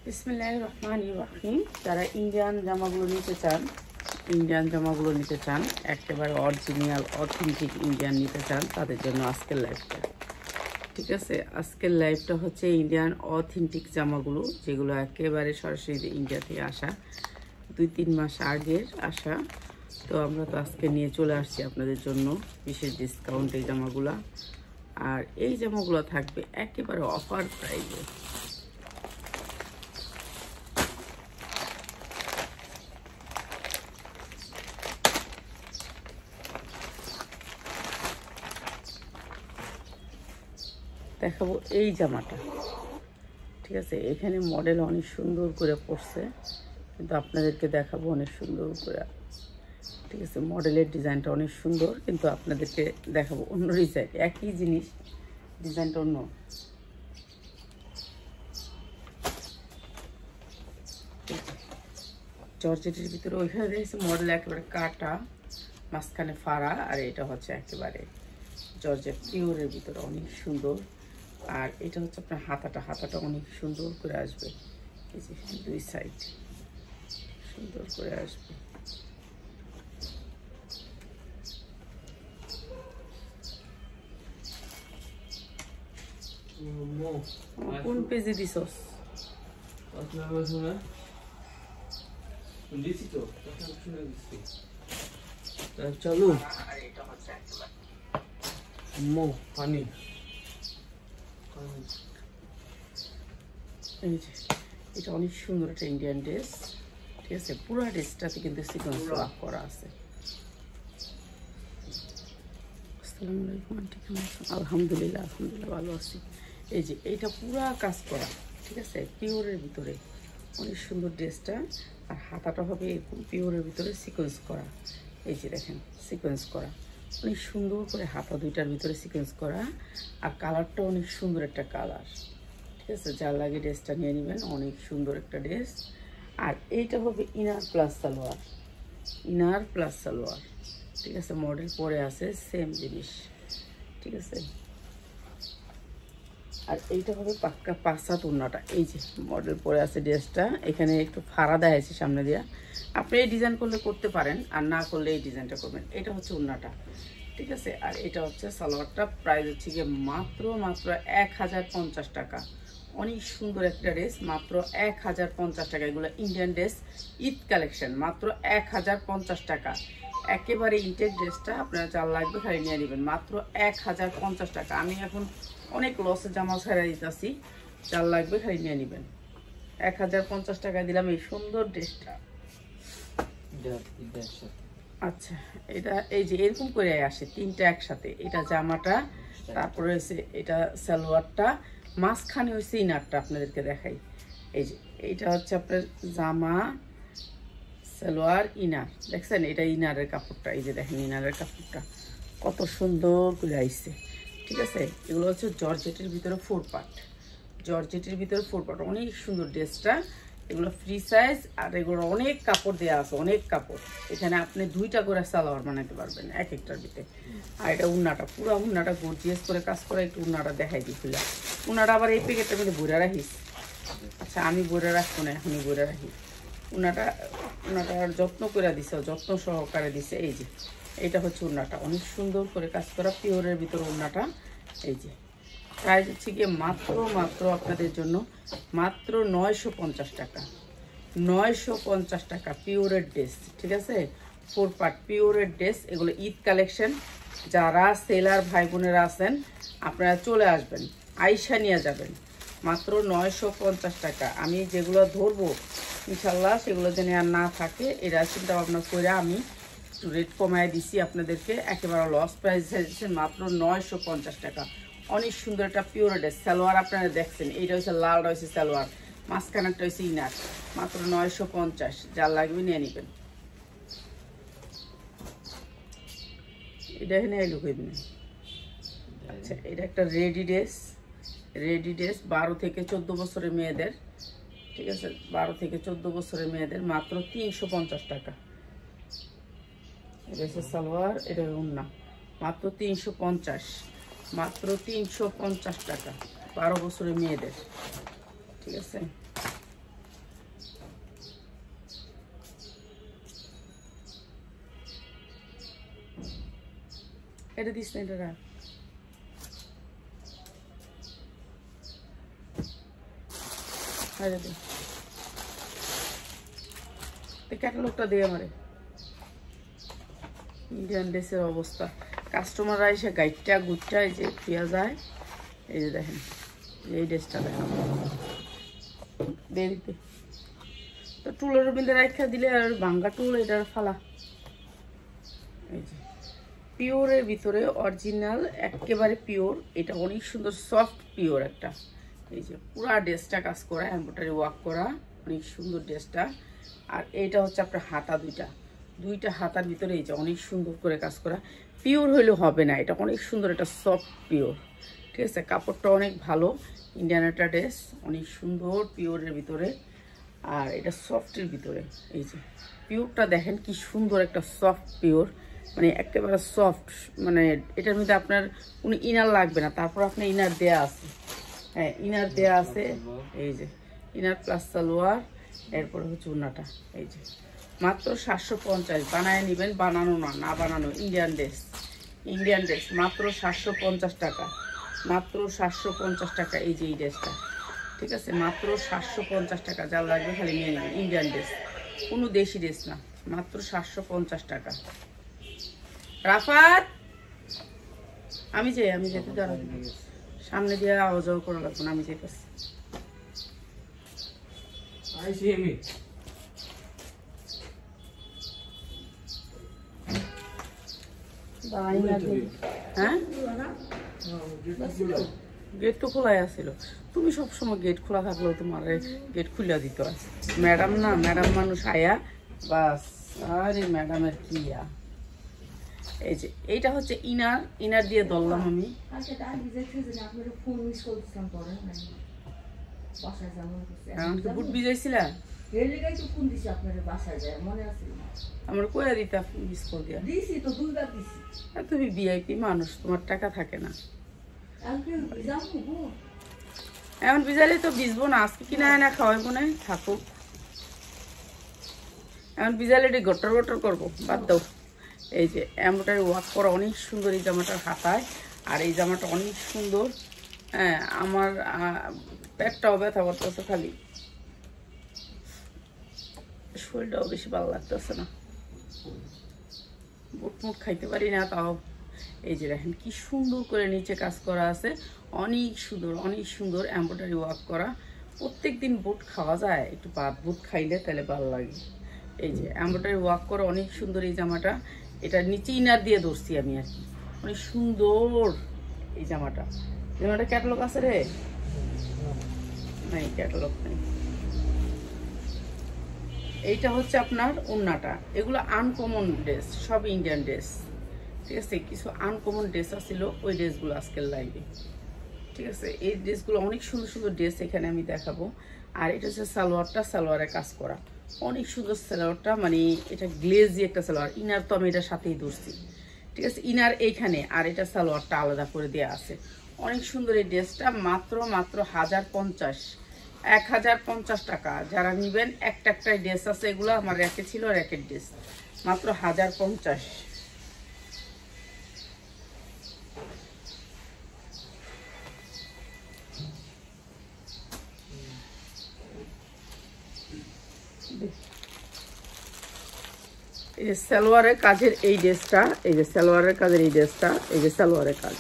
বিসমিল্লাহির রহমানির রহিম। যারা ইন্ডিয়ান জামাগুলো নিতে চান একেবারে অরিজিনাল অথেন্টিক ইন্ডিয়ান নিতে চান তাদের জন্য আজকের লাইভটা। ঠিক আছে, আজকের লাইভটা হচ্ছে ইন্ডিয়ান অথেন্টিক জামাগুলো, যেগুলো একেবারে সরাসরি ইন্ডিয়া থেকে আসা, 2-3 মাস আগের আসা। তো আমরা তো আজকে নিয়ে চলে আসছি আপনাদের জন্য বিশেষ ডিসকাউন্ট এই জামাগুলা। আর এই জামাগুলো থাকবে একেবারে অফার প্রাইসে। দেখাবো এই জামাটা। ঠিক আছে, এখানে মডেল অনেক সুন্দর করে পড়ছে, কিন্তু আপনাদেরকে দেখাবো অনেক সুন্দর করে। ঠিক আছে, মডেলের ডিজাইনটা অনেক সুন্দর, কিন্তু আপনাদেরকে দেখাবো অন্য ডিজাইন। একই জিনিস, ডিজাইনটা অন্য। জর্জেটের ভিতরে ওইখানে দেখেছি মডেল একেবারে কাটা, মাঝখানে ফাড়া, আর এটা হচ্ছে একেবারে জর্জেট পিওরের ভিতরে অনেক সুন্দর। আর এটা হচ্ছে আপনার হাতাটা অনেক সুন্দর করে আসবে, এই যে 2 সাইড সুন্দর করে আসবে। কোন পেজে দিছস? চলো মো পানি। এটা অনেক সুন্দর একটা ইন্ডিয়ান ড্রেস। ঠিক আছে, পুরো ড্রেসটাতে কিন্তু সিকোয়েন্স ওয়ার্ক করা আছে। আসসালামু আলাইকুম আন্টি, কেমন আছেন? আলহামদুলিল্লাহ ভালো আছি। এই যে এইটা পুরা কাজ করা, ঠিক আছে, পিওরের ভিতরে অনেক সুন্দর ড্রেসটা। আর হাতাটা হবে এরকম পিওরের ভিতরে সিকোয়েন্স করা। এই যে দেখেন সিকোয়েন্স করা, অনেক সুন্দর করে হাতা দুইটার ভিতরে সিকোয়েন্স করা। আর কালারটা অনেক সুন্দর একটা কালার। ঠিক আছে, যার লাগে ড্রেসটা নিয়ে নেবেন, অনেক সুন্দর একটা ড্রেস। আর এইটা হবে ইনার প্লাস সালোয়ার। ঠিক আছে, মডেল পরে আছে সেম জিনিস। ঠিক আছে, আর এইটা হবে পাক্কা পাঁচা তুন্নাটা। এই যে মডেল পরে আছে ড্রেসটা, এখানে একটু ফাড়া দেওয়া আছে সামনে দিয়া। আপনি এই ডিজাইন করলে করতে পারেন, আর না করলে এই ডিজাইনটা করবেন। এটা হচ্ছে উন্নাটা। ঠিক আছে, আর এটা হচ্ছে সালোয়ারটা। প্রাইস হচ্ছে গিয়ে মাত্র 1050 টাকা। অনেক সুন্দর একটা ড্রেস, মাত্র 1050 টাকা। এগুলো ইন্ডিয়ান ড্রেস, ঈদ কালেকশন, মাত্র 1050 টাকা। একেবারে ইনটেক ড্রেসটা আপনারা যার লাগবে খালি নিয়ে নেবেন, মাত্র 1050 টাকা। আমি এখন অনেক লসের জামা ছেড়ে দিতেছি, যার লাগবে খালি নিয়ে নেবেন। 1050 টাকায় দিলাম এই সুন্দর ড্রেসটা। আচ্ছা, এটা এই যে এরকম করে আসে 3টা একসাথে। এটা জামাটা, তারপরে হচ্ছে এটা সালোয়ারটা, মাঝখানে হচ্ছে ইনারটা। আপনাদেরকে দেখাই, এই যে এইটা হচ্ছে আপনার জামা, সালোয়ার, ইনার। দেখছেন এটা ইনারের কাপড়টা, এই যে দেখেন ইনারের কাপড়টা কত সুন্দর করে আইছে। ঠিক আছে, এগুলো হচ্ছে জর্জেটের ভিতরে 4 পার্ট। অনেক সুন্দর ড্রেসটা। এগুলো ফ্রি সাইজ, আর এগুলো অনেক কাপড় দেওয়া আছে, অনেক কাপড়। এখানে আপনি 2টা করে সালোয়ার বানাতে পারবেন এক একটার ভিতরে। আর এটা উন্নাটা, পুরো উন্নাটা গর্জিয়াস করে কাজ করে। একটু উন্নাটা দেখাই দিই খুলে। উন্নাটা আবার এই প্যাকেটটার মধ্যে ভরে রাখিস। আচ্ছা, আমি ভরে রাখবো না, এখনই ভরে রাখি। উন্নাটার যত্ন করে দিছে, যত্ন সহকারে দিছে। এই যে এইটা হচ্ছে উন্নাটা, অনেক সুন্দর করে কাজ করা পিওরের ভিতরে উন্নাটা। এই যে প্রাইস হচ্ছে গিয়ে মাত্র আপনাদের জন্য মাত্র 950 টাকা। 950 টাকা পিওরের ড্রেস। ঠিক আছে, 4 পার্ট পিওরের ড্রেস। এগুলো ঈদ কালেকশন। যারা সেলার ভাই বোনেরা আছেন আপনারা চলে আসবেন, আইসা নিয়ে যাবেন, মাত্র 950 টাকা। আমি যেগুলো ধরবো ইনশাল্লাহ সেগুলো যেন আর না থাকে, এরা চিন্তা ভাবনা করে আমি একটু রেট কমায় দিছি আপনাদেরকে। একেবারে লস প্রাইস দিচ্ছেন মাত্র 950 টাকা। অনেক সুন্দর একটা পিওর ড্রেস। সালোয়ার আপনারা দেখছেন, এইটা হচ্ছে লালটা হচ্ছে সালোয়ার, মাঝখানেরটা হচ্ছে ইনার। মাত্র 950, যার লাগবে নিয়ে নেবেন। এটা এখানে এলো কইবেন। আচ্ছা, এটা একটা রেডি ড্রেস 12 থেকে 14 বছরের মেয়েদের। ঠিক আছে, 12 থেকে 14 বছরের মেয়েদের, মাত্র 350 টাকা। এটা হচ্ছে সালোয়ার, এটা ওড়না, মাত্র 350 টাকা, 12 বছরের মেয়েদের। ঠিক আছে, এটা দিস না, এটা রাখ। ক্যাটালগটা দিয়ে আমারে। ইন্ডিয়ান ড্রেসের অবস্থা, কাস্টমাররা এসে গাইডটা গুটটা এই যে পেঁয়া যায়। এই যে দেখেন, এই ড্রেসটা দেখেন দেরিতে তো টুলের মধ্যে রাখা দিলে আর ভাঙ্গা টুল, এটার ফালা। এই যে পিওরের ভিতরে অরিজিনাল, একেবারে পিওর। এটা অনেক সুন্দর সফট পিওর একটা। এই যে পুরা ড্রেসটা কাজ করা, এমব্রয়ডারি ওয়ার্ক করা, অনেক সুন্দর ড্রেসটা। আর এইটা হচ্ছে আপনার হাতা, দুইটা হাতার ভিতরে এই যে অনেক সুন্দর করে কাজ করা। পিওর হইলে হবে না, এটা অনেক সুন্দর, এটা সফট পিওর। ঠিক আছে, কাপড়টা অনেক ভালো। ইন্ডিয়ান একটা ড্রেস, অনেক সুন্দর পিওরের ভিতরে। আর এটা সফটের ভিতরে এই যে পিওরটা দেখেন কি সুন্দর, একটা সফট পিওর, মানে একেবারে সফট। মানে এটার মধ্যে আপনার কোনো ইনার লাগবে না। তারপর আপনার ইনার দেয়া আছে, হ্যাঁ ইনার দেয়া আছে। এই যে ইনার প্লাস সালোয়ার, এরপরে হচ্ছে ওড়নাটা। এই যে মাত্র 750, বানায় নেবেন, বানানো না, না বানানো। ইন্ডিয়ান ড্রেস মাত্র 750 টাকা, মাত্র 750 টাকা। এই যে এই ড্রেসটা, ঠিক আছে, মাত্র 750 টাকা। যার লাগবে খালি নিয়ে নেবেন। ইন্ডিয়ান ড্রেস, কোনো দেশি ড্রেস না, মাত্র 750 টাকা। রাফাত, আমি যেতে দাঁড়াবো, সামনে দিয়ে আওয়াজ যাওয়া করা লাগবে না, আমি যেতেছি। হ্যাঁ, গেট তো খোলাই আছিল। তুমি সবসময় গেট খোলা থাকলেও তোমার গেট খুলে দিতে হয়। ম্যাডাম না, ম্যাডাম মানুষ আয়া বাস। আরে ম্যাডামের কি। এই যে এইটা হচ্ছে ইনার দিয়ে ধরলাম আমি। বুট ভিজাইছিলা আমার কইয়া দিতে, মিস করে দিয়া। তুমি ভিআইপি মানুষ, তোমার টাকা থাকে না। এখন ভিজালে তো ভিজবো না, আজকে কিনা না খাওয়াইবো না, থাকুক। এখন ভিজালে এটি গটর গটর করবো, বাদ দাও। এই যে এমব্রয়ডারি ওয়ার্ক করা, অনেক সুন্দর এই জামাটার হাতায়। আর এই জামাটা অনেক সুন্দর। হ্যাঁ, আমার পেটটাও ব্যথা করতেছে, খালি শরীরটাও বেশি ভালো লাগতেছে না, বুট মুট খাইতে পারি না তাও। এই যে দেখেন কি সুন্দর করে নিচে কাজ করা আছে, অনেক সুন্দর এমব্রয়ডারি ওয়ার্ক করা। প্রত্যেক দিন বুট খাওয়া যায়, একটু বুট খাইলে তাহলে ভালো লাগে। এই যে এমব্রয়ডারি ওয়ার্ক করা, অনেক সুন্দর এই জামাটা। এটা নিচে ইনার দিয়ে ধরছি আমি আর কি, অনেক সুন্দর এই জামাটা। ক্যাটালগ আছে রে? নাই, ক্যাটালগ নেই। এইটা হচ্ছে আপনার ওড়নাটা। এগুলো আনকমন ড্রেস, সব ইন্ডিয়ান ড্রেস। ঠিক আছে, কিছু আনকমন ড্রেস আছিল, ওই ড্রেসগুলো আজকের লাইভে। ঠিক আছে, এই ড্রেসগুলো অনেক সুন্দর ড্রেস এখানে আমি দেখাবো। আর এটা হচ্ছে সালোয়ারটা, সালোয়ারে কাজ করা, অনেক সুন্দর সালোয়ারটা। মানে এটা গ্লেজি একটা সালোয়ার। ইনার তো আমি এটার সাথেই ধরছি। ঠিক আছে, ইনার এইখানে, আর এটা সালোয়ারটা আলাদা করে দেওয়া আছে। অনেক সুন্দর এই ড্রেসটা। মাত্র 1050 টাকা। যারা নিবেন, একটাই ড্রেস আছে, এগুলো আমার র্যাকে ছিল, র্যাকের ড্রেস, মাত্র 1050। এই যে সালোয়ারের কাজের এই ড্রেসটা, এই যে সালোয়ারের কাজের এই ড্রেসটা, এই যে সালোয়ারের কাজ।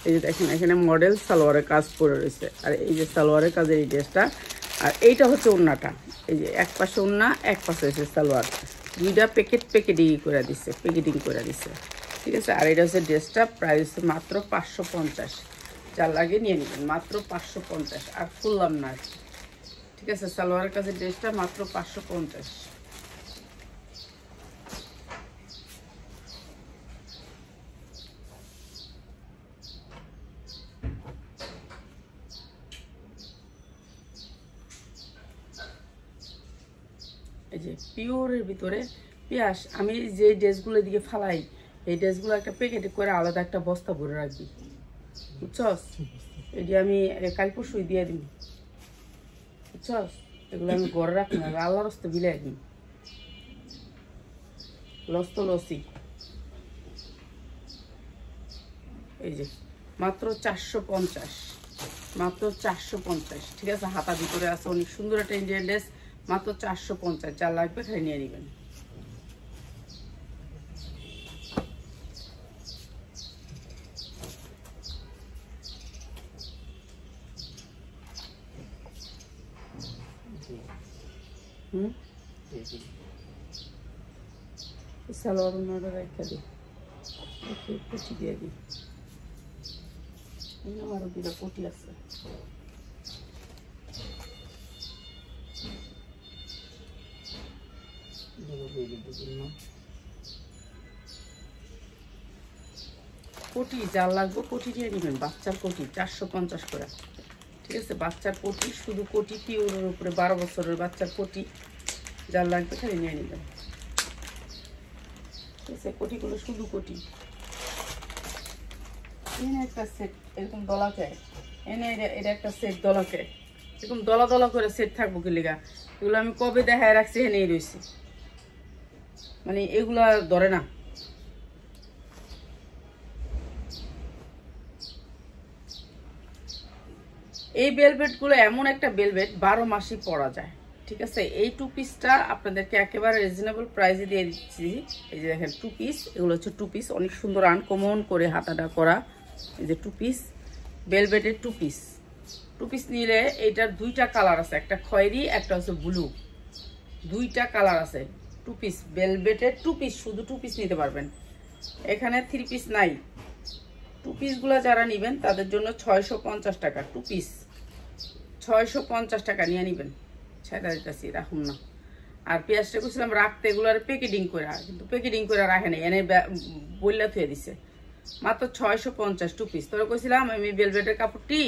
এই যে দেখেন এখানে মডেল সালোয়ারের কাজ করে রয়েছে। আর এই যে সালোয়ারের কাজের এই ড্রেসটা। আর এইটা হচ্ছে ওড়নাটা। এই যে এক পাশে ওড়না, এক পাশে হচ্ছে সালোয়ার, দুইটা প্যাকেটিং করে দিচ্ছে। ঠিক আছে, আর এটা হচ্ছে ড্রেসটা। প্রাইস হচ্ছে মাত্র 550। যার লাগে নিয়ে নেবেন, মাত্র 550। আর খুললাম না। ঠিক আছে, সালোয়ারের কাজের ড্রেসটা মাত্র 550। এই যে পিওরের ভিতরে পিয়াস। আমি যে ড্রেসগুলো দিকে ফালাই, এই ড্রেসগুলো একটা প্যাকেটে করে আলাদা একটা বস্তা ভরে রাখবি, বুঝছস? এটি আমি কাল পরশুই দিয়ে দিই, বুঝছস? এগুলো আমি ঘরে রাখি না, আল্লাহর রাস্তা বিলাই দিই। লস তো লসই। এই যে মাত্র 450, মাত্র 450। ঠিক আছে, হাতা ভিতরে আছে, অনেক সুন্দর একটা ইন্ডিয়ান ড্রেস, মাত্র 450। যা লাগবে খালি নিয়ে নেবেন। সালোয়ার ওনারা রেখে দিই, কুচি দিয়ে দিই। আমারও দুটা কুটি আছে। কোটি যা লাগবে কোটি দিয়ে নেবেন। বাচ্চার কোটি 450 করে। ঠিক আছে, বাচ্চার কোটি, শুধু কোটি, পিওরের উপরে 12 বছরের বাচ্চার কোটি, যা লাগবে খালি নিয়ে নেবেন। ঠিক আছে, কোটিগুলো শুধু কোটি। এনে একটা সেট এরকম দলাকে, এনে এটা একটা সেট দলাকে, এরকম দলা দলা করে সেট থাকবো কি লেগা। এগুলো আমি কবে দেখায় রাখছি, এনেই রয়েছি, মানে এগুলা ধরে না। এই বেলভেট গুলো এমন একটা বেলভেট 12 মাসই পরা যায়। ঠিক আছে, এই 2 পিসটা আপনাদেরকে একেবারে রিজনেবল প্রাইসে দিয়ে দিচ্ছি। এই যে দেখেন 2 পিস, এগুলো হচ্ছে 2 পিস, অনেক সুন্দর আনকমন করে হাতাটা করা। এই যে 2 পিস বেলভেটের 2 পিস। 2 পিস নিলে এটার 2টা কালার আছে, একটা খয়েরি, একটা হচ্ছে ব্লু, 2টা কালার আছে। 2 পিস বেলভেটের 2 পিস, শুধু 2 পিস নিতে পারবেন, এখানে 3 পিস নাই। 2 পিসগুলো যারা নেবেন তাদের জন্য 650 টাকা 2 পিস, 650 টাকা নিয়ে নেবেন। ছেড়া দিতেছি, রাখুন না। আর পেঁয়াজটা করছিলাম রাখতে, এগুলোর প্যাকেটিং করে, কিন্তু প্যাকেটিং করে রাখে নাই, এনে বইলা থুয়ে দিছে। মাত্র 650 2 পিস। তোরা কইছিলাম আমি বেলভেটের কাপড়টি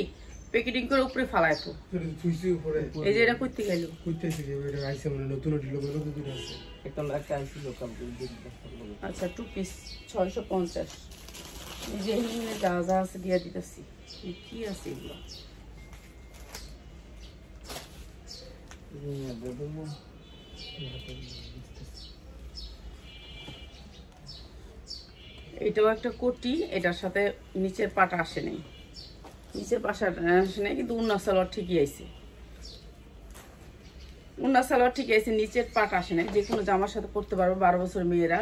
প্যাকেটিং করে উপরে ফালাই তো। এই যে এটা কইতে গেল, আচ্ছা 2 পিস 650। এই যে এখানে যা যা আছে দিয়ে দিতেছি। কি আছে এগুলো? এটাও একটা কোটি, এটার সাথে নিচের পাটা আসে নাই, নিচের পাশা আসে নাই, কিন্তু উন্না সালোয়ার ঠিকই আইছে, উন্না সালোয়ার ঠিকই আইছে, নিচের পাটা আসে নাই। যে কোনো জামার সাথে পরতে পারবো 12 বছরের মেয়েরা।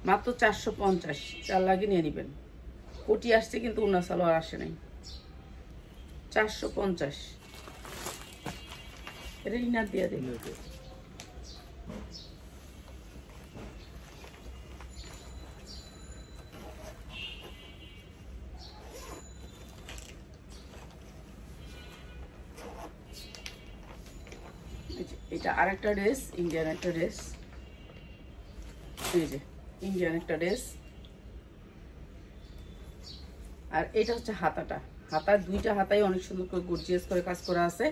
মাত্র 450, চার লাগে নিয়ে নেবেন। কোটি আসছে কিন্তু উন্না সালোয়ার আসে নাই, 450। এটা ইনার দিয়ে দেন। এটা আরেকটা ড্রেস, ইন্ডিয়ান একটা ড্রেস। এই যে ইন্ডিয়ান একটা ড্রেস। আর এটা হচ্ছে হাতাটা, হাতার 2টা হাতাই অনেক সুন্দর করে গর্জিয়াস করে কাজ করা আছে,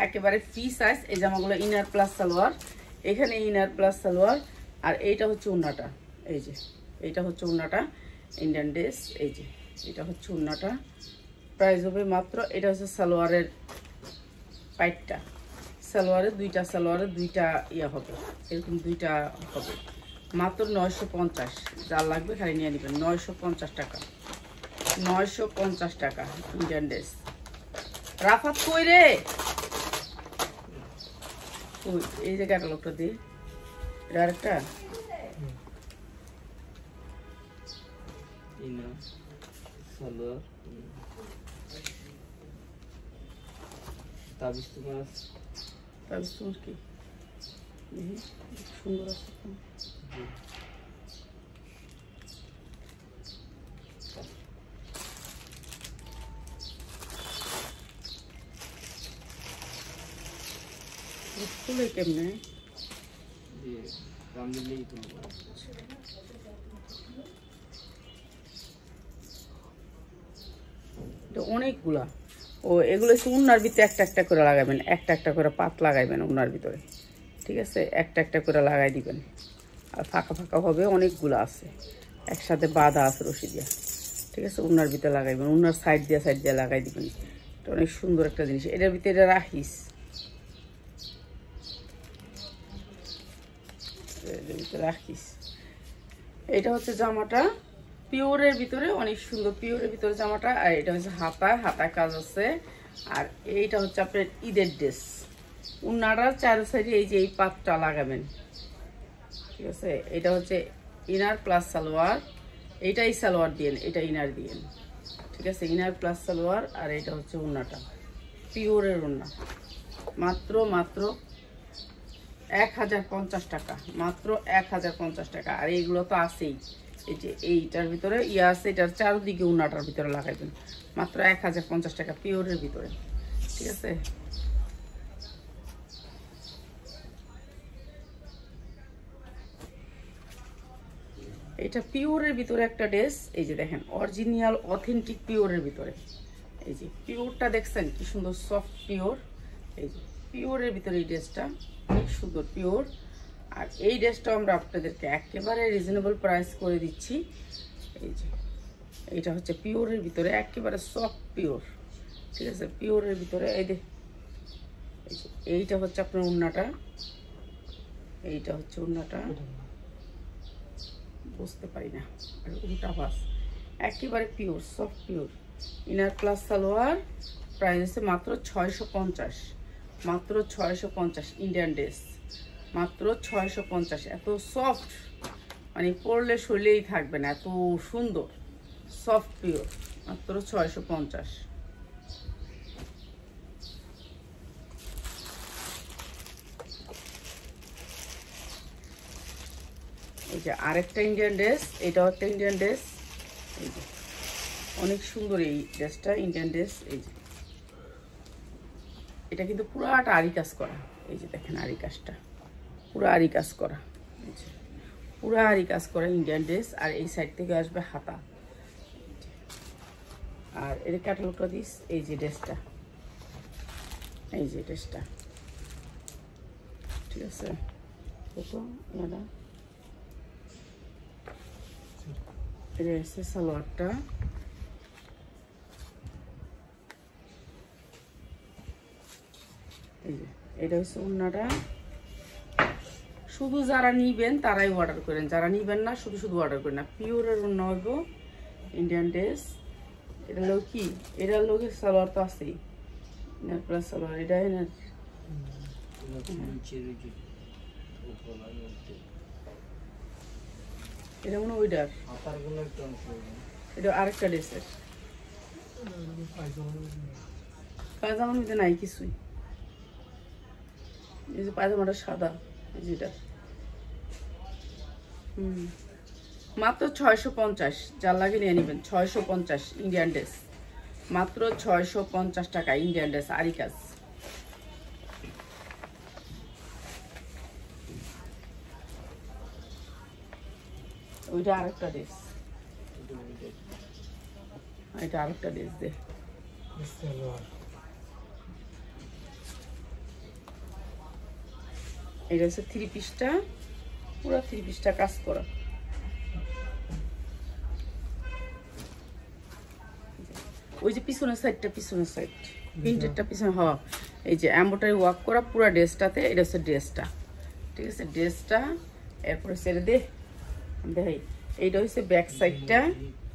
একেবারে ফ্রি সাইজ। এই জামাগুলো ইনার প্লাস সালোয়ার, এখানে ইনার প্লাস সালোয়ার। আর এইটা হচ্ছে উন্নাটা, এই যে এইটা হচ্ছে উন্নাটা, ইন্ডিয়ান ড্রেস। এই যে এটা হচ্ছে উন্নাটা, প্রাইস হবে মাত্র, এটা হচ্ছে সালোয়ারের পাইটটা, সালোয়ারের 2টা, সালোয়ারের 2টা ইয়ে হবে, এরকম 2টা হবে, মাত্র 950। যার লাগবে খালি নিয়ে নেবেন। 950 টাকা, 950 টাকা ইন্ডিয়ান ড্রেস। রাফাত কই রে? এই যে ক্যাটালগটা দিয়ে, এটা আরেকটা তাবিজ তোমার কি সুন্দর আছে। খুলে কেমনে? অনেকগুলা। ও এগুলো হচ্ছে উন্নার ভিতরে একটা একটা করে লাগাবেন, একটা একটা করে পাত লাগাইবেন উন্নার ভিতরে। ঠিক আছে, একটা একটা করে লাগাই দিবেন। আর ফাঁকা ফাঁকা হবে, অনেকগুলো আছে একসাথে বাঁধা আছে রশি দিয়া। ঠিক আছে, উন্নার ভিতরে লাগাইবেন, উন্নার সাইড দিয়ে লাগাই দিবেন। এটা অনেক সুন্দর একটা জিনিস। এটার ভিতরে এটা রাখিস, রাখিস। এটা হচ্ছে জামাটা, পিওরের ভিতরে অনেক সুন্দর, পিওরের ভিতরে জামাটা। আর এটা হচ্ছে হাতা কাজ আছে। আর এইটা হচ্ছে আপনার ঈদের ড্রেস। উন্নাটার চারো সাইডে এই যে এই পাতটা লাগাবেন, ঠিক আছে। এটা হচ্ছে ইনার প্লাস সালোয়ার, এইটাই সালোয়ার দিয়েন, এটা ইনার দিয়েন, ঠিক আছে। Inner plus salwar. আর এটা হচ্ছে উন্নাটা, পিওরের উন্না। মাত্র 1050 টাকা, মাত্র 1050 টাকা। আর এইগুলো তো আছেই, এই যে এইটার ভিতরে ইয়ে আছে, এটার চারদিকে উন্নাটার ভিতরে লাগাইবেন, মাত্র 1050 টাকা পিওরের ভিতরে, ঠিক আছে। এটা পিওরের ভিতরে একটা ড্রেস, এই যে দেখেন অরিজিনাল অথেন্টিক পিওরের ভিতরে। এই যে পিওরটা দেখছেন কি সুন্দর সফট পিওর। এই যে পিওরের ভিতরে এই ড্রেসটা অনেক সুন্দর পিওর। আর এই ড্রেসটাও আমরা আপনাদেরকে একেবারে রিজনেবল প্রাইস করে দিচ্ছি। এই যে এইটা হচ্ছে পিওরের ভিতরে একেবারে সফট পিওর, ঠিক আছে। পিওরের ভিতরে এই যে এইটা হচ্ছে আপনার উন্নাটা, এইটা হচ্ছে উন্নাটা, বুঝতে পারি না, আর উল্টা ভাস, একেবারে pure soft pure. Inner plus salwar, price আছে মাত্র 650, মাত্র 650। ইন্ডিয়ান ড্রেস মাত্র 650। এত সফট, মানে পরলে শরীরেই থাকবে না, এত সুন্দর সফট পিওর, মাত্র 650। এই যে আরেকটা ইন্ডিয়ান ড্রেস, এটাও একটা ইন্ডিয়ান ড্রেস। এই যে অনেক সুন্দর এই ড্রেসটা, ইন্ডিয়ান ড্রেস। এই যে এটা কিন্তু পুরাটা আরি কাজ করা, এই যে দেখেন আরি কাজটা, পুরো আরি কাজ করা, পুরো আরি কাজ করা ইন্ডিয়ান ড্রেস। আর এই সাইড থেকে আসবে হাতা। আর এর ক্যাটালগটা দিস, এই যে ড্রেসটা, এই যে ড্রেসটা, ঠিক আছে। এটা হচ্ছে সালোয়ারটা, এই যে এটা হচ্ছে উন্নাটা। শুধু যারা নিবেন তারাই অর্ডার করেন, যারা নিবেন না শুধু অর্ডার করেন না। পিওরের উন্না হইব ইন্ডিয়ান ড্রেস। এটা লোক কি, এটার লোকের সালোয়ার তো আছেই, প্লাস সালোয়ার। এটা এটা মনে ওইটার, এটা আরেকটা ড্রেসের পায়জামার মধ্যে নাই কিছুই। এই যে পায়জামাটা সাদা, যেটা মাত্র 650। যার লাগে নিয়ে নেবেন, 650 ইন্ডিয়ান ড্রেস, মাত্র 650 টাকা ইন্ডিয়ান ড্রেস আরি কাজ। ওইটা আরেকটা ড্রেস, এটা আরেকটা ড্রেস দে। এটা হচ্ছে 3 পিসটা, পুরো 3 পিসটা কাজ করা। ওই যে পিছনের সাইডটা, পিছনের সাইড প্রিন্টেডটা পিছনে হওয়া, এই যে এমব্রয়ডারি ওয়ার্ক করা পুরো ড্রেসটাতে। এটা হচ্ছে ড্রেসটা, ঠিক আছে। ড্রেসটা এরপরে ছেড়ে দে দেখাই। এইটা হচ্ছে ব্যাক সাইডটা,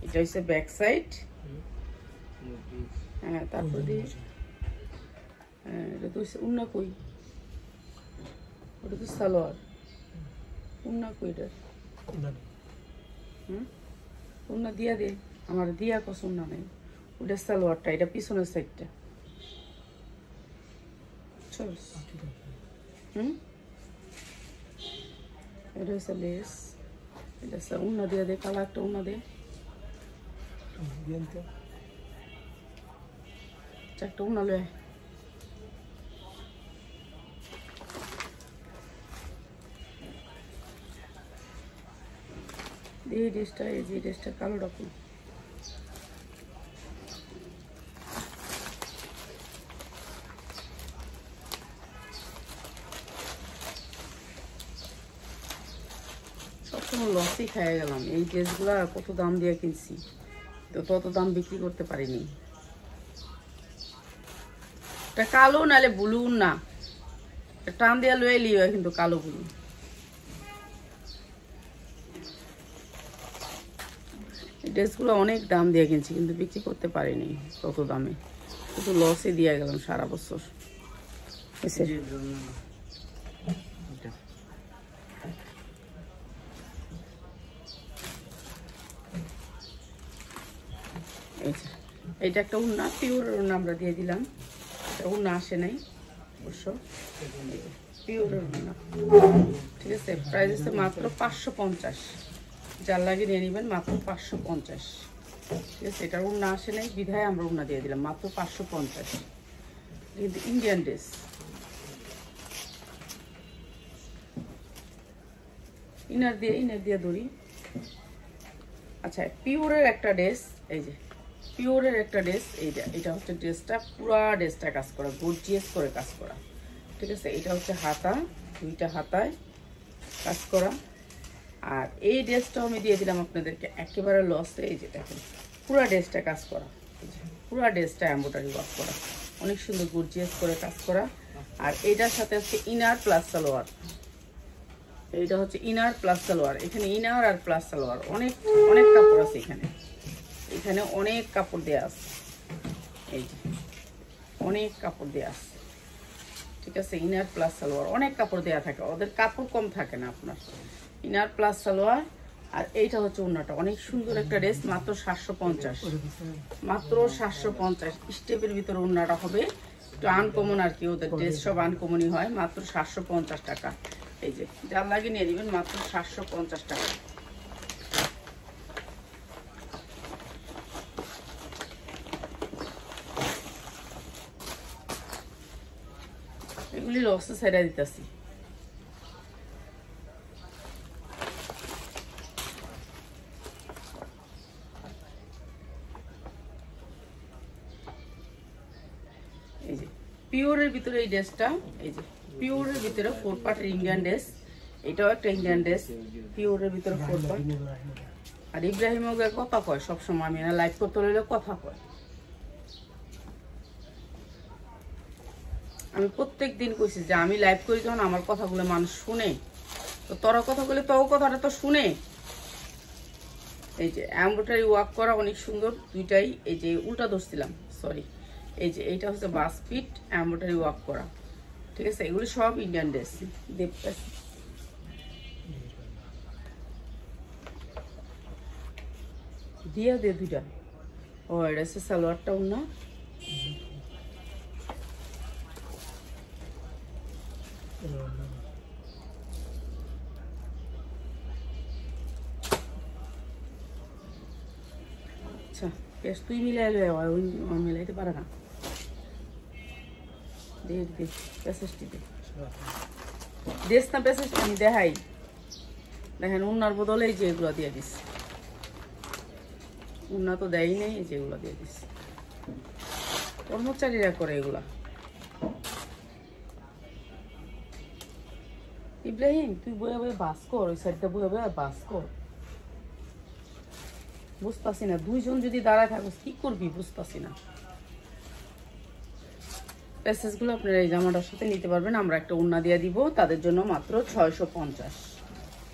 এটা হচ্ছে ব্যাক সাইড। হ্যাঁ, তারপর দিয়ে হ্যাঁ, এটা তো হচ্ছে উন্না কই, ওটা তো সালোয়ার। উন্না কই এটা, উন্না দিয়া দে, আমার দিয়া কস উন্না নেই। ওটা সালোয়ারটা, এটা পিছনের সাইডটা। চল এটা হচ্ছে লেস, এটা হচ্ছে উন্না দিয়া দে, কালা একটা উন্না দে, একটা উন্না লয়। এই ড্রেসটা, এই যে ড্রেসটা কালো রকম, সবসময় লসই খাইয়ে গেলাম। এই ড্রেসগুলো কত দাম দিয়ে কিনছি, তো তত দাম বিক্রি করতে পারিনি। এটা কালো নালে ব্লু না, টান দিয়ে লয়ে লিও, কিন্তু কালো ব্লু। এই ড্রেসগুলো অনেক দাম দিয়ে কিনছি কিন্তু বিক্রি করতে পারিনি তত দামে, শুধু লসে দিয়ে গেলাম সারা বছর। এইটা একটা উন্না, পিওরের উন্না আমরা দিয়ে দিলাম, এটা উন্না আসে নাই অবশ্য, পিওরের উন্না। ঠিক আছে, প্রাইস আছে মাত্র 550, যার লাগে নিয়ে নেবেন মাত্র 550। ঠিক আছে, এটার উন্না আসে নাই বিধায় আমরা উন্না দিয়ে দিলাম মাত্র 550। কিন্তু ইন্ডিয়ান ড্রেস, ইনার দিয়ে ধরি। আচ্ছা, পিওরের একটা ড্রেস, এই যে পিওরের একটা ড্রেস, এটা হচ্ছে ড্রেসটা, পুরা ড্রেসটা কাজ করা, গর্জিয়াস করে কাজ করা। ঠিক আছে, এটা হচ্ছে হাতা, দুইটা হাতায় কাজ করা। আর এই ড্রেসটাও আমি দিয়ে দিলাম আপনাদেরকে একেবারে লসে। এই যে দেখেন পুরা ড্রেসটা কাজ করা, পুরা ড্রেসটা এমব্রয়ডারি ওয়ার্ক করা, অনেক সুন্দর গর্জিয়াস করে কাজ করা। আর এটার সাথে হচ্ছে ইনার প্লাস সালোয়ার, এইটা হচ্ছে ইনার প্লাস সালোয়ার। এখানে ইনার আর প্লাস সালোয়ার, অনেক অনেক কাপড় আছে এখানে, এখানে অনেক কাপড় দেওয়া আছে, এই যে অনেক কাপড় দেওয়া আছে। ঠিক আছে, ইনার প্লাস সালোয়ার অনেক কাপড় দেওয়া থাকে, ওদের কাপড় কম থাকে না আপনার। Inner plus salwar. আর এইটা হচ্ছে ওড়নাটা, অনেক সুন্দর একটা ড্রেস, মাত্র 750, মাত্র 750। স্টেপের ভিতরে ওড়নাটা হবে একটু আনকমন আর কি, ওদের ড্রেস সব আনকমনই হয়, মাত্র 750 টাকা। এই যে যার লাগে নিয়ে নেবেন মাত্র 750 টাকা। এগুলি লসে ছেড়ে দিতেছি। এই যে পিওরের ভিতরে এই ড্রেসটা, এই যে পিওরের ভিতরে 4 পার্টের ইন্ডিয়ান ড্রেস, এটাও একটা ইন্ডিয়ান ড্রেস, পিওরের ভিতরে 4 পার্ট। আর ইব্রাহিম কথা কয় সবসময়, আমি না লাইভ করতে হলে কথা কয়, আমি প্রত্যেক দিন কইছি যে আমি লাইভ করি যখন আমার কথাগুলো মানুষ শুনে, তো তোরা কথা বলে তোর কথাটা তো শুনে। এই যে এমব্রয়ডারি ওয়ার্ক করা অনেক সুন্দর দুইটাই, এই যে উল্টা ধরছিলাম সরি, এই যে এইটা হচ্ছে বাসপিট এমব্রয়ডারি ওয়ার্ক করা। ঠিক আছে, এগুলি সব ইন্ডিয়ান ড্রেস। দিয়া দে দুইটা। ও এটা হচ্ছে সালোয়ারটাও না, আচ্ছা পেস তুই মিলাই লো, ওই মিলাইতে পারে না, দে দে পেসেসটি দে, দেশ না পেসেসটি আমি দেখাই। দেখেন উন্নার বদলে এই যে এগুলো দিয়ে দিস, উন্না তো দেয় নেই, এই যে এগুলো দিয়ে দিস, কর্মচারীরা করে এগুলা। ইব্রাহিম তুই বয়ে বয়ে বাস কর, ওই সাইডটা বয়ে বয়ে বাস কর, বুঝতেছি না, দুইজন যদি দাঁড়ায় থাকিস কি করবি বুঝতেছি না। প্যাসেজগুলো আপনারা এই জামাটার সাথে নিতে পারবেন, আমরা একটা ওড়না দিয়ে দিব তাদের জন্য মাত্র 650।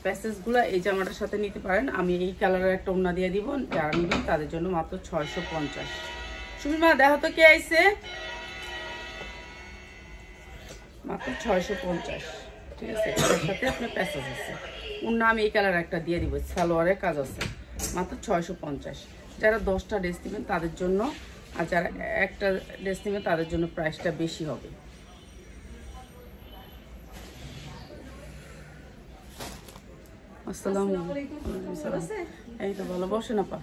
প্যাসেজগুলো এই জামাটার সাথে নিতে পারেন, আমি এই কালারের একটা ওড়না দিয়ে দিব, যারা নেবেন তাদের জন্য মাত্র 650। সুমিমা দেখো তো কে আইছে, মাত্র 650। ঠিক আছে, এটার সাথে আপনার প্যাসেজ আছে, ওড়না আমি এই কালার একটা দিয়ে দিব, সালোয়ারের কাজ আছে, মাত্র 650। যারা 10টা ড্রেস নেবেন তাদের জন্য, আর যারা একটা ড্রেস নেবেন তাদের জন্য প্রাইসটা বেশি হবে। আসসালামু আলাইকুম। এই তো ভালো, বসেন আপা।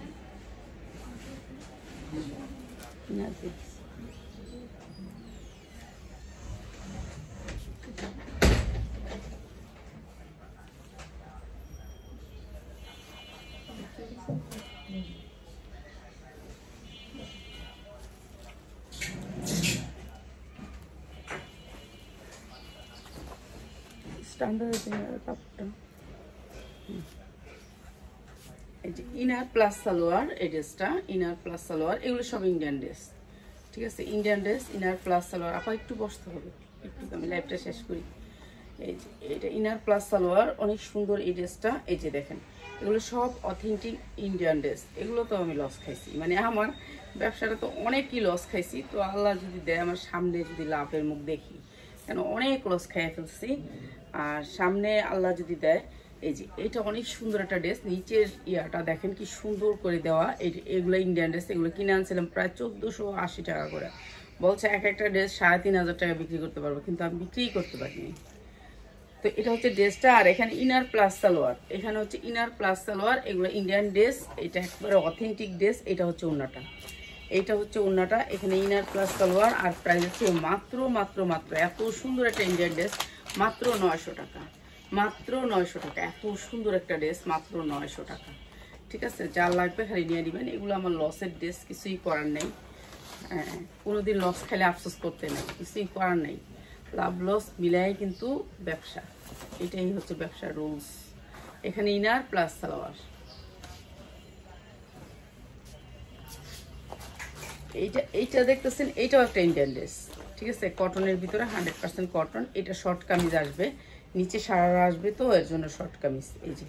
স্ট্যান্ডার্ড কাপড়টা, এই যে ইনার প্লাস সালোয়ার, এই ড্রেসটা ইনার প্লাস সালোয়ার, এগুলো সব ইন্ডিয়ান ড্রেস। ঠিক আছে, Indian dress inner plus salwar. আপা একটু বসতে হবে, একটু আমি লাইভটা শেষ করি। এই যে এটা ইনার প্লাস সালোয়ার, অনেক সুন্দর এই ড্রেসটা। এই যে দেখেন, এগুলো সব অথেন্টিক ইন্ডিয়ান ড্রেস। এগুলো তো আমি লস খাইছি, মানে আমার ব্যবসাটা তো অনেকই লস খাইছি। তো আল্লাহ যদি দেয় আমার সামনে যদি লাভের মুখ দেখি, কেন অনেক লস খাইয়ে ফেলছি, আর সামনে আল্লাহ যদি দেয়। এই যে এটা অনেক সুন্দর একটা ড্রেস, নিচের ইয়াটা দেখেন কি সুন্দর করে দেওয়া। এগুলো ইন্ডিয়ান ড্রেস, এগুলো কিনে আনছিলাম প্রায় 1480 টাকা করে। বলছে এক একটা ড্রেস 3500 টাকা বিক্রি করতে পারবো, কিন্তু আমি বিক্রিই করতে পারিনি। তো এটা হচ্ছে ড্রেসটা। আর এখানে ইনার প্লাস সালোয়ার, এখানে হচ্ছে ইনার প্লাস সালোয়ার, এগুলো ইন্ডিয়ান ড্রেস। এটা একবারে অথেন্টিক ড্রেস। এটা হচ্ছে ওড়নাটা, এইটা হচ্ছে ওড়নাটা। এখানে ইনার প্লাস সালোয়ার। আর প্রাইস হচ্ছে মাত্র মাত্র মাত্র, এত সুন্দর একটা ইন্ডিয়ান ড্রেস মাত্র 900 টাকা, মাত্র 900 টাকা। এত সুন্দর একটা ড্রেস মাত্র 900 টাকা। ঠিক আছে, যা লাগবে খালি নিয়ে নেবেন। এগুলো আমার লসের ড্রেস, কিছুই করার নেই। কোনোদিন লস খেলে আফসোস করতে নেই, কিছুই করার নেই। লাভ লস মিলাই কিন্তু ব্যবসা, এটাই হচ্ছে ব্যবসার রুলস। এখানে ইনার প্লাস সালোয়ার। এইটা দেখতেছেন, এইটাও একটা ইন্ডিয়ান ড্রেস। ঠিক আছে, কটনের ভিতরে 100% কটন। এটা শর্ট কামিজ আসবে, নিচে সারারা আসবে, তো এর জন্য শর্ট কামিজ। এই যে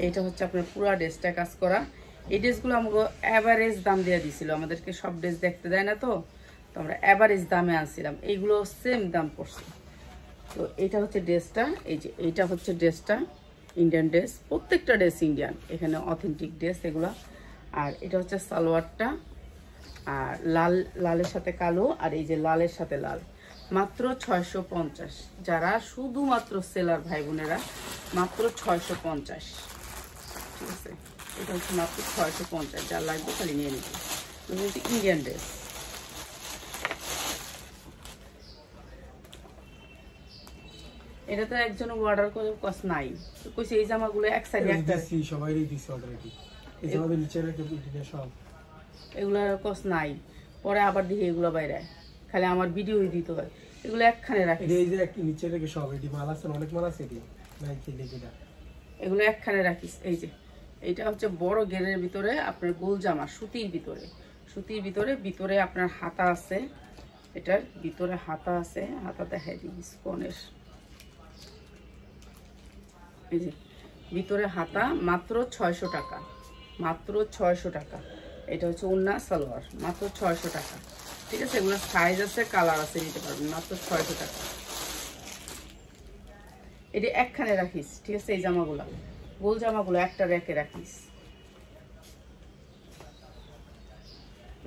এইটা হচ্ছে আপনার পুরো ড্রেসটা কাজ করা। এই ড্রেসগুলো আমাকে অ্যাভারেজ দাম দিয়ে দিছিল, আমাদেরকে সব ড্রেস দেখতে দেয় না, তো আমরা অ্যাভারেজ দামে আনছিলাম। এইগুলো সেম দাম পড়ছে। তো এইটা হচ্ছে ড্রেসটা। এই যে এইটা হচ্ছে ড্রেসটা, ইন্ডিয়ান ড্রেস। প্রত্যেকটা ড্রেস ইন্ডিয়ান, এখানে অথেন্টিক ড্রেস এগুলো। আর এটা হচ্ছে সালোয়ারটা, আর লালের সাথে কালো, আর এই যে লালের সাথে লাল। মাত্র 650। যারা শুধুমাত্র সেলার ভাই বোনেরা, মাত্র 650। ঠিক আছে, এটা হচ্ছে মাত্র 650। যা লাগবে খালি নিয়ে নিবে। এটা হচ্ছে ইন্ডিয়ান ড্রেস। এটা তো একজন অর্ডার করে কষ্ট নাই, তো কইছে এই জামাগুলো এক সাইডে একটা সবাইরই দিছি অলরেডি। এই জামাদের নিচে রেখে দিতে সব এগুলা কষ্ট নাই। পরে আবার দেখি এগুলো বাইরে, খালি আমার ভিডিওই দিতে হয়। এগুলো একখানে রাখি, এই যে একটু নিচে রেখে সব এডি মাল আছে, অনেক মাল আছে এডি নাই কি লেগেটা, এগুলো একখানে রাখিস। এই যে এইটা হচ্ছে বড় গেরের ভিতরে আপনার গোল জামা, সুতির ভিতরে, সুতির ভিতরে। ভিতরে আপনার হাতা আছে, এটার ভিতরে হাতা আছে। হাতা দেখাই দিই স্পনের। এই যে ভিতরে হাতা, মাত্র 600 টাকা, মাত্র 600 টাকা। এটা হচ্ছে ওড়না সালোয়ার, মাত্র 600 টাকা। ঠিক আছে, এগুলো সাইজ আছে, কালার আছে, নিতে পারবেন মাত্র 600 টাকা। এটা একখানে রাখিস। ঠিক আছে, এই জামাগুলো গোল জামাগুলো একটা রেখে রাখিস।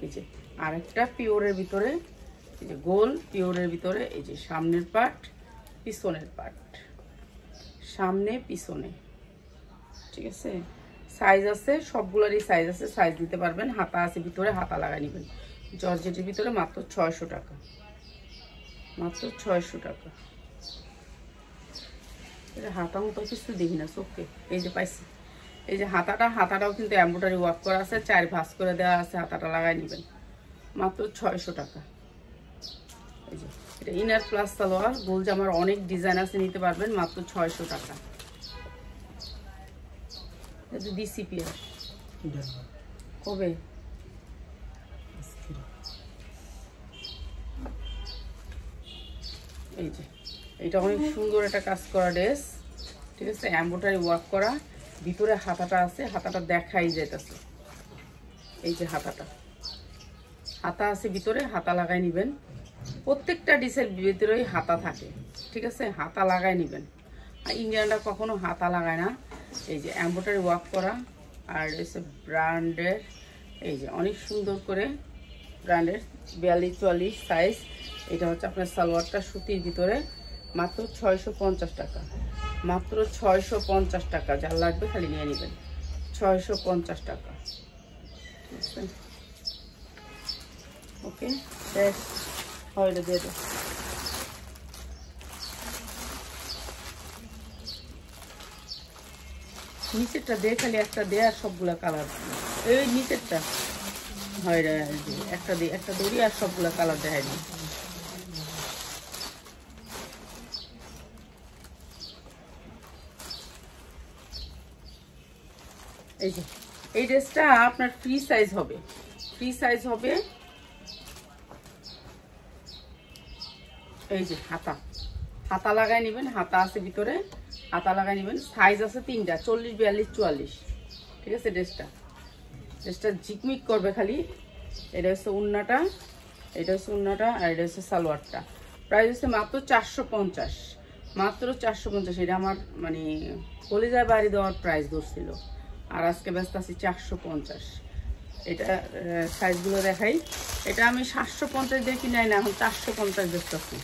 এই যে আরেকটা পিওরের ভিতরে, এই যে গোল পিওরের ভিতরে। এই যে সামনের পার্ট, পিছনের পার্ট, সামনে পিছনে। ঠিক আছে, সাইজ আছে, সবগুলোরই সাইজ আছে, সাইজ দিতে পারবেন। হাতা আছে ভিতরে, হাতা লাগাই নেবেন। জর্জেটের ভিতরে মাত্র 600 টাকা, মাত্র 600 টাকা। এটা হাতা মতো কিছু দেখি না চোখে। এই যে পাইছি, এই যে হাতাটাও কিন্তু এমব্রয়ডারি ওয়ার্ক করা আছে, 4 ভাঁজ করে দেওয়া আছে। হাতাটা লাগাই নেবেন, মাত্র 600 টাকা। এই যে এটা ইনার প্লাস সালোয়ার, গোল জামার অনেক ডিজাইন আছে, নিতে পারবেন মাত্র 600 টাকা। এটা ডিসিপি কবে? এই যে এটা অনেক সুন্দর একটা কাজ করা ড্রেস। ঠিক আছে, এমব্রয়ডারি ওয়ার্ক করা, ভিতরে হাতাটা আছে, হাতাটা দেখাই যাইতেছে। এই যে হাতাটা, হাতা আছে ভিতরে, হাতা লাগাই নিবেন। প্রত্যেকটা ডিসের ভিতরেই হাতা থাকে। ঠিক আছে, হাতা লাগাই নিবেন। আর ইন্ডিয়ানরা কখনো হাতা লাগায় না। এই যে এমব্রয়ডারি ওয়ার্ক করা, আর এসে ব্র্যান্ডের। এই যে অনেক সুন্দর করে ব্র্যান্ডের 42-44 সাইজ। এটা হচ্ছে আপনার সালোয়ারটা সুতির ভিতরে, মাত্র 650 টাকা, মাত্র 650 টাকা। যার লাগবে খালি নিয়ে নেবেন, 650 টাকা। ঠিক আছে, ওকে, বেশ হয়, এটা দিয়ে দেব। নিচেরটা দিয়ে, খালি একটা দিয়ে, আর সবগুলা কালার। এই নিচেরটা হয়, একটা দিয়ে, একটা দড়ি, আর সবগুলা কালার দেখাই দিই। এই যে এই ড্রেসটা আপনার ফ্রি সাইজ হবে, ফ্রি সাইজ হবে। এই যে হাতা, হাতা লাগাই নেবেন, হাতা আছে ভিতরে, হাতা লাগাই নেবেন। সাইজ আছে 3টা, 40, 42, 44। ঠিক আছে, ড্রেসটা ঝিকমিক করবে খালি। এটা হচ্ছে উন্নাটা, এটা হচ্ছে উন্নাটা, আর এটা হচ্ছে সালোয়ারটা। প্রাইস হচ্ছে মাত্র 450, মাত্র 450। এটা আমার মানে কলিজায় বাড়ি দেওয়ার প্রাইস ধরছিল, আর আজকে ব্যস্ত আছি 450। এটা সাইজগুলো দেখাই। এটা আমি 750 দিয়ে কিনে আনি না, এখন 450 ব্যস্ত আছি।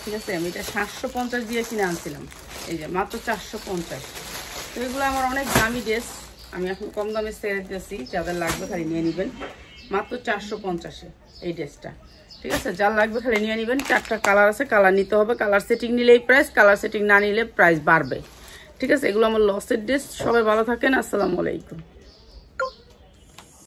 ঠিক আছে, আমি এটা 750 দিয়ে কিনে আনছিলাম, এই যে মাত্র 450। তো এগুলো আমার অনেক দামি ড্রেস, আমি এখন কম দামে ছেড়ে দিয়েছি, যাদের লাগবে খালি নিয়ে নেবেন। মাত্র 450-এ এই ড্রেসটা। ঠিক আছে, যার লাগবে খালি নিয়ে নেবেন। 4টা কালার আছে, কালার নিতে হবে। কালার সেটিং নিলে এই প্রাইস, কালার সেটিং না নিলে প্রাইস বাড়বে। ঠিক আছে, এগুলো আমার লসের ড্রেস। সবাই ভালো থাকেন, আসসালামু আলাইকুম।